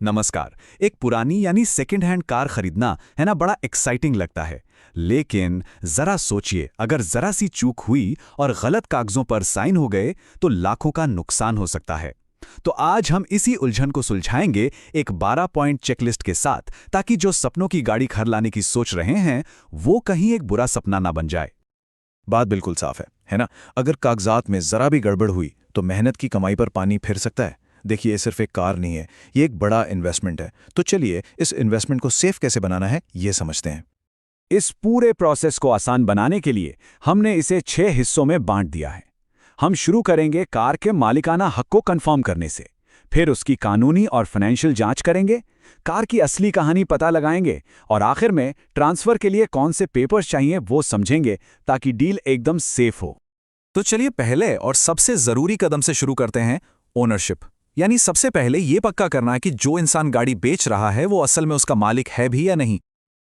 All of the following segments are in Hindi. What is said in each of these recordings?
नमस्कार। एक पुरानी यानी सेकंड हैंड कार खरीदना है ना, बड़ा एक्साइटिंग लगता है। लेकिन जरा सोचिए, अगर जरा सी चूक हुई और गलत कागजों पर साइन हो गए तो लाखों का नुकसान हो सकता है। तो आज हम इसी उलझन को सुलझाएंगे एक 12 पॉइंट चेकलिस्ट के साथ, ताकि जो सपनों की गाड़ी घर लाने की सोच रहे हैं वो कहीं एक बुरा सपना ना बन जाए। बात बिल्कुल साफ है ना? अगर कागजात में जरा भी गड़बड़ हुई तो मेहनत की कमाई पर पानी फिर सकता है। देखिए, ये सिर्फ एक कार नहीं है, ये एक बड़ा इन्वेस्टमेंट है। तो चलिए इस इन्वेस्टमेंट को सेफ कैसे बनाना है ये समझते हैं। इस पूरे प्रोसेस को आसान बनाने के लिए हमने इसे 6 हिस्सों में बांट दिया है। हम शुरू करेंगे कार के मालिकाना हक को कंफर्म करने से, फिर उसकी कानूनी और फाइनेंशियल जांच करेंगे, कार की असली कहानी पता लगाएंगे और आखिर में ट्रांसफर के लिए कौन से पेपर्स चाहिए वो समझेंगे, ताकि डील एकदम सेफ हो। तो चलिए पहले और सबसे जरूरी कदम से शुरू करते हैं, ओनरशिप। यानी सबसे पहले ये पक्का करना है कि जो इंसान गाड़ी बेच रहा है वो असल में उसका मालिक है भी या नहीं।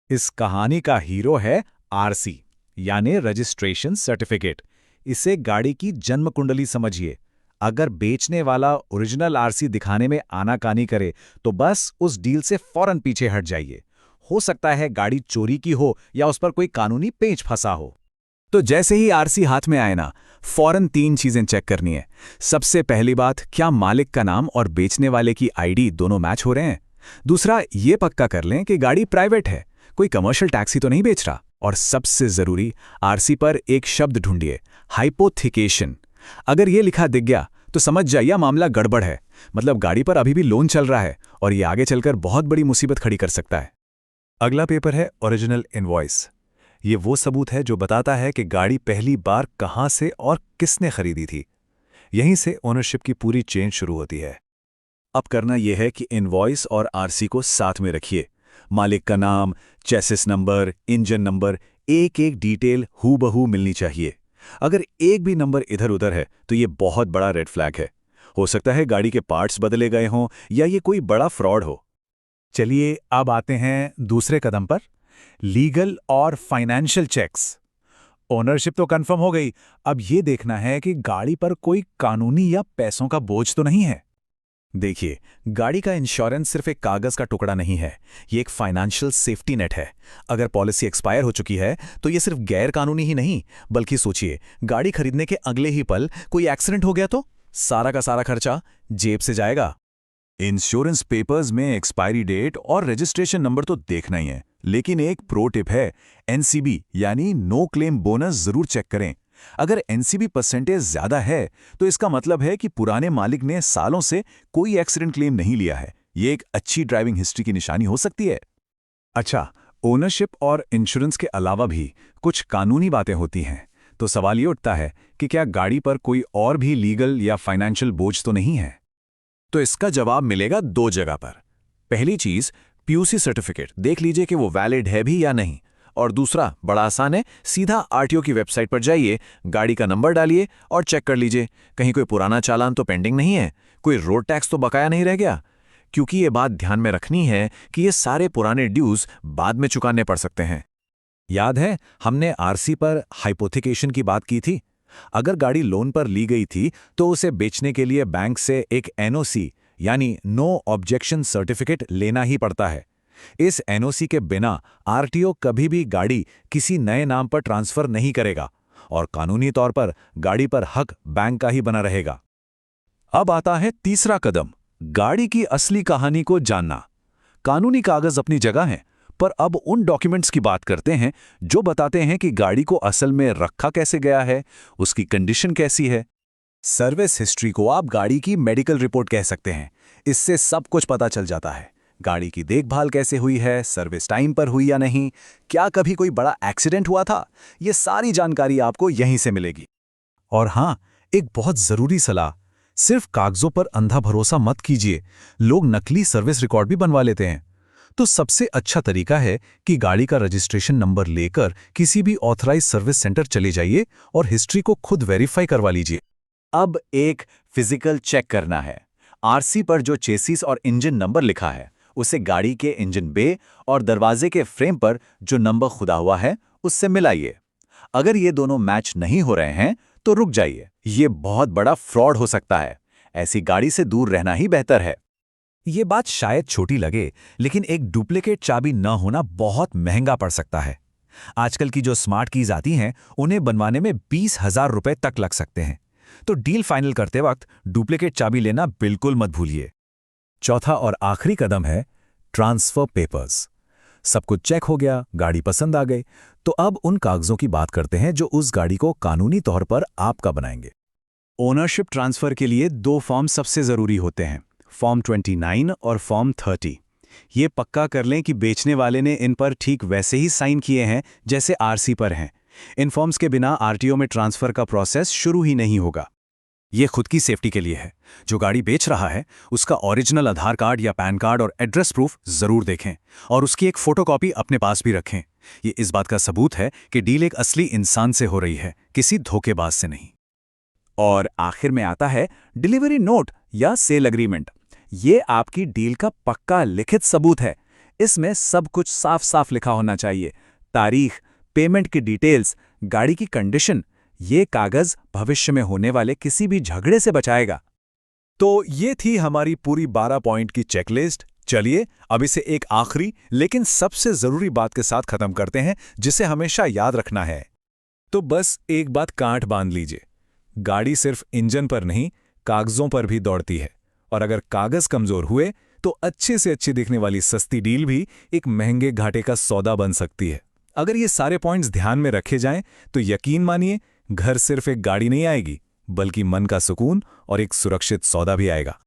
इस कहानी का हीरो है आरसी, यानी रजिस्ट्रेशन सर्टिफिकेट। इसे गाड़ी की जन्म कुंडली समझिए। अगर बेचने वाला ओरिजिनल आरसी दिखाने में आनाकानी करे तो बस उस डील से फौरन पीछे हट जाइए। हो सकता है गाड़ी चोरी की हो या उस पर कोई कानूनी पेच फंसा हो। तो जैसे ही आरसी हाथ में आए ना, फौरन 3 चीजें चेक करनी है। सबसे पहली बात, क्या मालिक का नाम और बेचने वाले की आईडी दोनों मैच हो रहे हैं। दूसरा, ये पक्का कर लें कि गाड़ी प्राइवेट है, कोई कमर्शियल टैक्सी तो नहीं बेच रहा। और सबसे जरूरी, आरसी पर एक शब्द ढूंढिए, हाइपोथिकेशन। अगर ये लिखा दिख गया तो समझ जाइए मामला गड़बड़ है, मतलब गाड़ी पर अभी भी लोन चल रहा है और ये आगे चलकर बहुत बड़ी मुसीबत खड़ी कर सकता है। अगला पेपर है ओरिजिनल इनवॉइस। ये वो सबूत है जो बताता है कि गाड़ी पहली बार कहां से और किसने खरीदी थी। यहीं से ओनरशिप की पूरी चेन शुरू होती है। अब करना यह है कि इनवॉइस और आरसी को साथ में रखिए। मालिक का नाम, चेसिस नंबर, इंजन नंबर, एक एक डिटेल हूबहू मिलनी चाहिए। अगर एक भी नंबर इधर-उधर है तो ये बहुत बड़ा रेड फ्लैग है। हो सकता है गाड़ी के पार्ट्स बदले गए हों या ये कोई बड़ा फ्रॉड हो। चलिए अब आते हैं दूसरे कदम पर, लीगल और फाइनेंशियल चेक्स। ओनरशिप तो कंफर्म हो गई, अब ये देखना है कि गाड़ी पर कोई कानूनी या पैसों का बोझ तो नहीं है। देखिए, गाड़ी का इंश्योरेंस सिर्फ एक कागज का टुकड़ा नहीं है, ये एक फाइनेंशियल सेफ्टी नेट है। अगर पॉलिसी एक्सपायर हो चुकी है तो ये सिर्फ गैर कानूनी ही नहीं, बल्कि सोचिए, गाड़ी खरीदने के अगले ही पल कोई एक्सीडेंट हो गया तो सारा का सारा खर्चा जेब से जाएगा। इंश्योरेंस पेपर्स में एक्सपायरी डेट और रजिस्ट्रेशन नंबर तो देखना ही है, लेकिन एक प्रो टिप है, एनसीबी यानी नो क्लेम बोनस जरूर चेक करें। अगर एनसीबी परसेंटेज ज्यादा है तो इसका मतलब है कि पुराने मालिक ने सालों से कोई एक्सीडेंट क्लेम नहीं लिया है। ये एक अच्छी ड्राइविंग हिस्ट्री की निशानी हो सकती है। अच्छा, ओनरशिप और इंश्योरेंस के अलावा भी कुछ कानूनी बातें होती हैं, तो सवाल ये उठता है कि क्या गाड़ी पर कोई और भी लीगल या फाइनेंशियल बोझ तो नहीं है। तो इसका जवाब मिलेगा 2 जगह पर। पहली चीज, पीयूसी सर्टिफिकेट देख लीजिए कि वो वैलिड है भी या नहीं। और दूसरा बड़ा आसान है, सीधा आरटीओ की वेबसाइट पर जाइए, गाड़ी का नंबर डालिए और चेक कर लीजिए कहीं कोई पुराना चालान तो पेंडिंग नहीं है, कोई रोड टैक्स तो बकाया नहीं रह गया। क्योंकि ये बात ध्यान में रखनी है कि ये सारे पुराने ड्यूज बाद में चुकाने पड़ सकते हैं। याद है हमने आरसी पर हाइपोथिकेशन की बात की थी। अगर गाड़ी लोन पर ली गई थी तो उसे बेचने के लिए बैंक से एक एनओसी यानी नो ऑब्जेक्शन सर्टिफिकेट लेना ही पड़ता है। इस एनओसी के बिना आरटीओ कभी भी गाड़ी किसी नए नाम पर ट्रांसफर नहीं करेगा और कानूनी तौर पर गाड़ी पर हक बैंक का ही बना रहेगा। अब आता है तीसरा कदम, गाड़ी की असली कहानी को जानना। कानूनी कागज अपनी जगह हैं, पर अब उन डॉक्यूमेंट्स की बात करते हैं जो बताते हैं कि गाड़ी को असल में रखा कैसे गया है, उसकी कंडीशन कैसी है। सर्विस हिस्ट्री को आप गाड़ी की मेडिकल रिपोर्ट कह सकते हैं। इससे सब कुछ पता चल जाता है। गाड़ी की देखभाल कैसे हुई है, सर्विस टाइम पर हुई या नहीं, क्या कभी कोई बड़ा एक्सीडेंट हुआ था, ये सारी जानकारी आपको यहीं से मिलेगी। और हाँ, एक बहुत जरूरी सलाह, सिर्फ कागजों पर अंधा भरोसा मत कीजिए। लोग नकली सर्विस रिकॉर्ड भी बनवा लेते हैं। तो सबसे अच्छा तरीका है कि गाड़ी का रजिस्ट्रेशन नंबर लेकर किसी भी ऑथराइज सर्विस सेंटर चले जाइए और हिस्ट्री को खुद वेरीफाई करवा लीजिए। अब एक फिजिकल चेक करना है। आरसी पर जो चेसिस और इंजन नंबर लिखा है उसे गाड़ी के इंजन बे और दरवाजे के फ्रेम पर जो नंबर खुदा हुआ है उससे मिलाइए। अगर ये दोनों मैच नहीं हो रहे हैं तो रुक जाइए, ये बहुत बड़ा फ्रॉड हो सकता है। ऐसी गाड़ी से दूर रहना ही बेहतर है। ये बात शायद छोटी लगे, लेकिन एक डुप्लीकेट चाबी न होना बहुत महंगा पड़ सकता है। आजकल की जो स्मार्ट कीज आती हैं, उन्हें बनवाने में 20,000 रुपए तक लग सकते हैं। तो डील फाइनल करते वक्त डुप्लीकेट चाबी लेना बिल्कुल मत भूलिए। चौथा और आखिरी कदम है ट्रांसफर पेपर्स। सब कुछ चेक हो गया, गाड़ी पसंद आ गई, तो अब उन कागजों की बात करते हैं जो उस गाड़ी को कानूनी तौर पर आपका बनाएंगे। ओनरशिप ट्रांसफर के लिए 2 फॉर्म सबसे जरूरी होते हैं, फॉर्म 29 और फॉर्म 30। ये पक्का कर लें कि बेचने वाले ने इन पर ठीक वैसे ही साइन किए हैं जैसे आरसी पर हैं। इन फॉर्म्स के बिना आरटीओ में ट्रांसफर का प्रोसेस शुरू ही नहीं होगा। ये खुद की सेफ्टी के लिए है। जो गाड़ी बेच रहा है उसका ओरिजिनल आधार कार्ड या पैन कार्ड और एड्रेस प्रूफ जरूर देखें और उसकी एक फोटोकॉपी अपने पास भी रखें। ये इस बात का सबूत है कि डील एक असली इंसान से हो रही है, किसी धोखेबाज से नहीं। और आखिर में आता है डिलीवरी नोट या सेल एग्रीमेंट। ये आपकी डील का पक्का लिखित सबूत है। इसमें सब कुछ साफ साफ लिखा होना चाहिए, तारीख, पेमेंट की डिटेल्स, गाड़ी की कंडीशन। ये कागज भविष्य में होने वाले किसी भी झगड़े से बचाएगा। तो ये थी हमारी पूरी 12 पॉइंट की चेकलिस्ट। चलिए अब इसे एक आखिरी लेकिन सबसे जरूरी बात के साथ खत्म करते हैं, जिसे हमेशा याद रखना है। तो बस एक बात गांठ बांध लीजिए, गाड़ी सिर्फ इंजन पर नहीं, कागजों पर भी दौड़ती है। और अगर कागज कमजोर हुए तो अच्छे से अच्छी दिखने वाली सस्ती डील भी एक महंगे घाटे का सौदा बन सकती है। अगर ये सारे पॉइंट्स ध्यान में रखे जाएं तो यकीन मानिए, घर सिर्फ एक गाड़ी नहीं आएगी, बल्कि मन का सुकून और एक सुरक्षित सौदा भी आएगा।